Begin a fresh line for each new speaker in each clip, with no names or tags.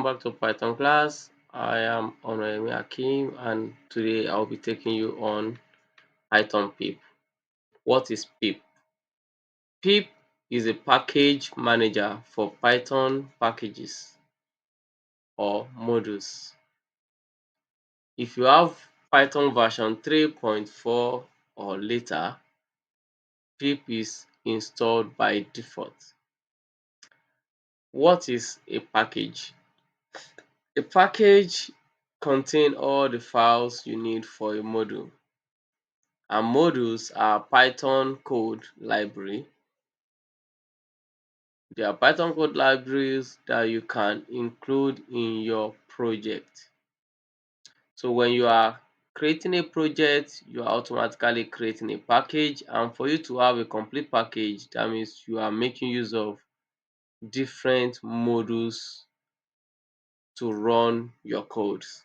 welcome back to Python class. I am Onoyemi Akim and today I'll be taking you on Python pip. What is pip? Pip is a package manager for Python packages or modules. If you have Python version 3.4 or later, pip is installed by default. What is a package? A package contains all the files you need for a module. And modules are Python code library. They are Python code libraries that you can include in your project. So when you are creating a project, you are automatically creating a package, and for you to have a complete package, that means you are making use of different modules to run your codes.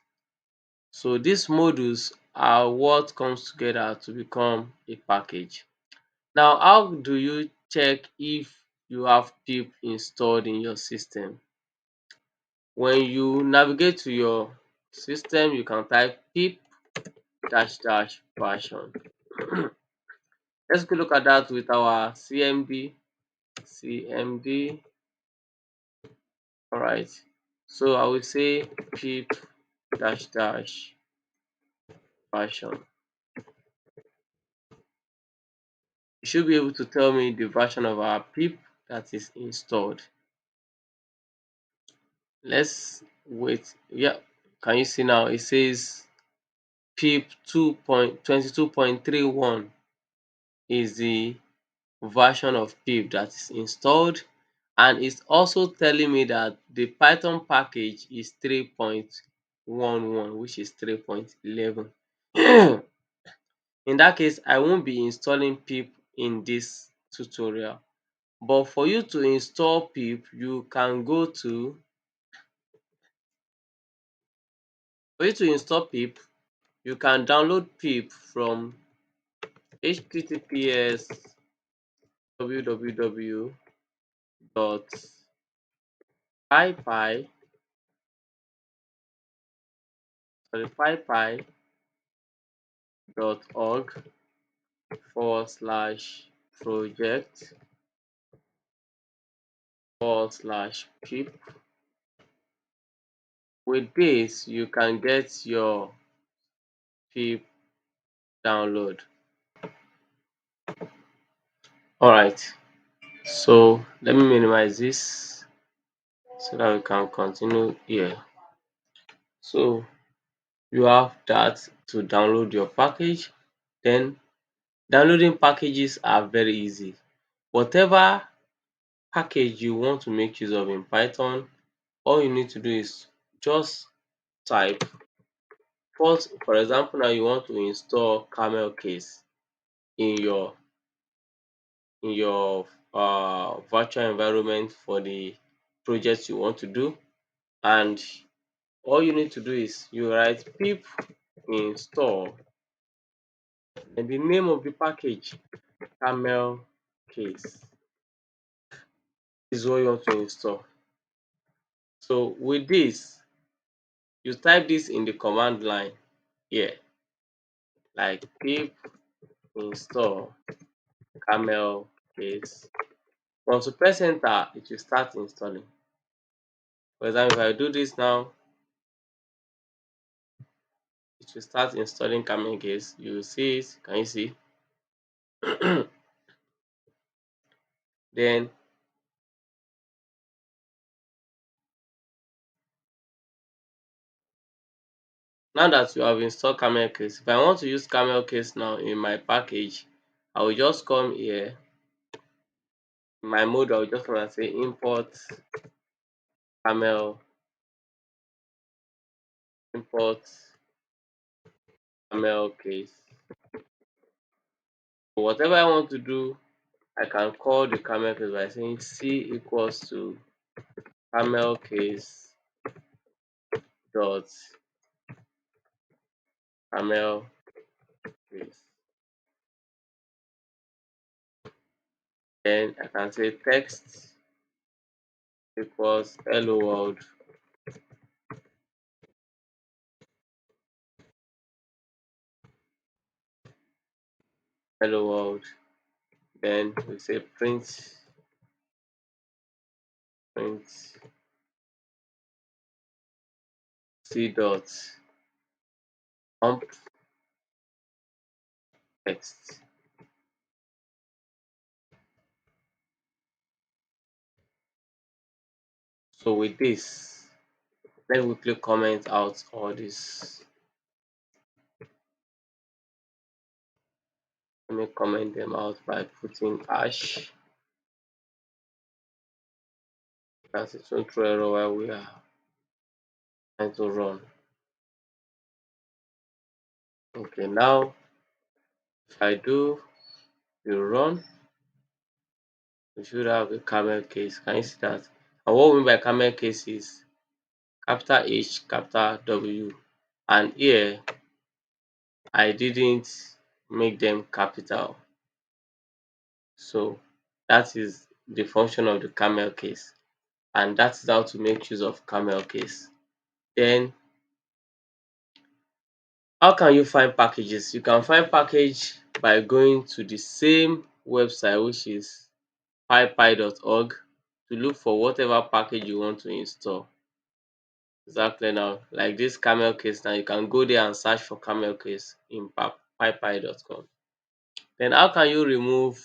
So these modules are what comes together to become a package. Now, how do you check if you have pip installed in your system? When you navigate to your system, you can type pip dash dash version. Let's go look at that with our CMD. All right. So I will say pip dash dash version. You should be able to tell me the version of our pip that is installed. Let's wait. Yeah, can you see now? It says pip 2.22.31 is the version of pip that is installed, and it's also telling me that the Python package is 3.11, which is 3.11. In that case, I won't be installing pip in this tutorial. But for you to install pip, you can go to for you to install pip, you can download pip from https www dot pypy pypy dot org forward slash project forward slash pip. With this, you can get your pip download. Alright, so let me minimize this so that we can continue here. So you have that to download your package. Then downloading packages are very easy. Whatever package you want to make use of in Python, all you need to do is just type. First, for example, now you want to install camel case in your virtual environment for the project you want to do, and all you need to do is you write pip install and the name of the package camel case is what you want to install. So with this, you type this in the command line here, like pip install camel case. Once you press enter, it will start installing. For example, if I do this now, it will start installing camel case. You will see it. Can you see? Then now that you have installed camel case, if I want to use camel case now in my package, I will just come here. In my mode, I will just want to say import camel, import camel case. So whatever I want to do, I can call the camel case by saying c equals to camel case dot camel case. Then I can say text equals hello world hello world. Then we say print c dot ump text. So with this, let me quickly comment out all this. Let me comment them out by putting hash. That's it won't throw error while we are trying to run. Okay, now if I do the run, we should have a camel case. Can you see that? And what we mean by camel case is capital H, capital W. And here I didn't make them capital. So that is the function of the camel case. And that is how to make use of camel case. Then how can you find packages? You can find package by going to the same website, which is pypy.org, to look for whatever package you want to install. Exactly, now like this camel case, now you can go there and search for camel case in pypy.com. Then how can you remove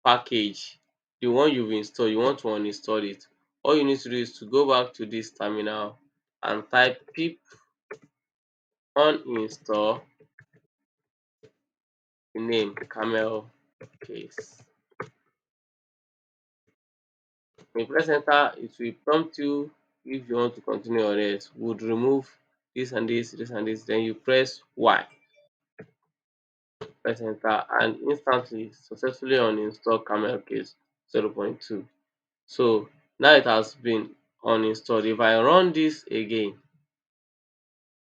package, the one you've installed, you want to uninstall it? All you need to do is to go back to this terminal and type pip uninstall the name camel case. When you press enter, it will prompt you if you want to continue or else. Would remove this and this and this. Then you press Y, press enter, and instantly successfully uninstall camel case 0.2. So now it has been uninstalled. If I run this again,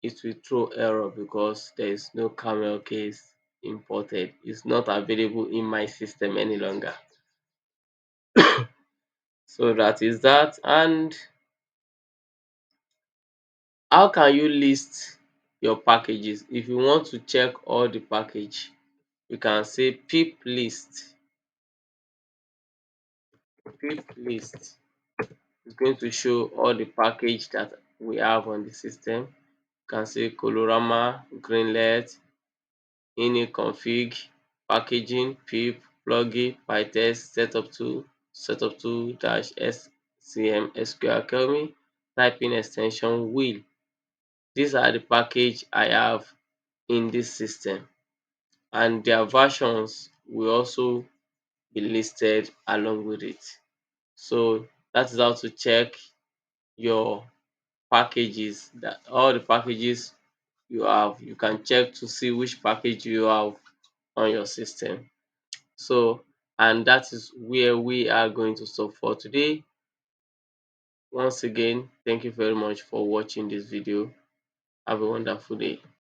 it will throw error because there is no camel case imported. It's not available in my system any longer. So that is that. And how can you list your packages? If you want to check all the package, you can say pip list. Pip list is going to show all the package that we have on the system. You can say Colorama, Greenlet, Iniconfig, packaging, pip, plugin, pytest, setup2 dash scm, SQL Alchemy, typing extension, wheel. These are the package I have in this system, and their versions will also be listed along with it. So that is how to check your packages, that all the packages you have, you can check to see which package you have on your system. So, and that is where we are going to stop for today. Once again, thank you very much for watching this video. Have a wonderful day.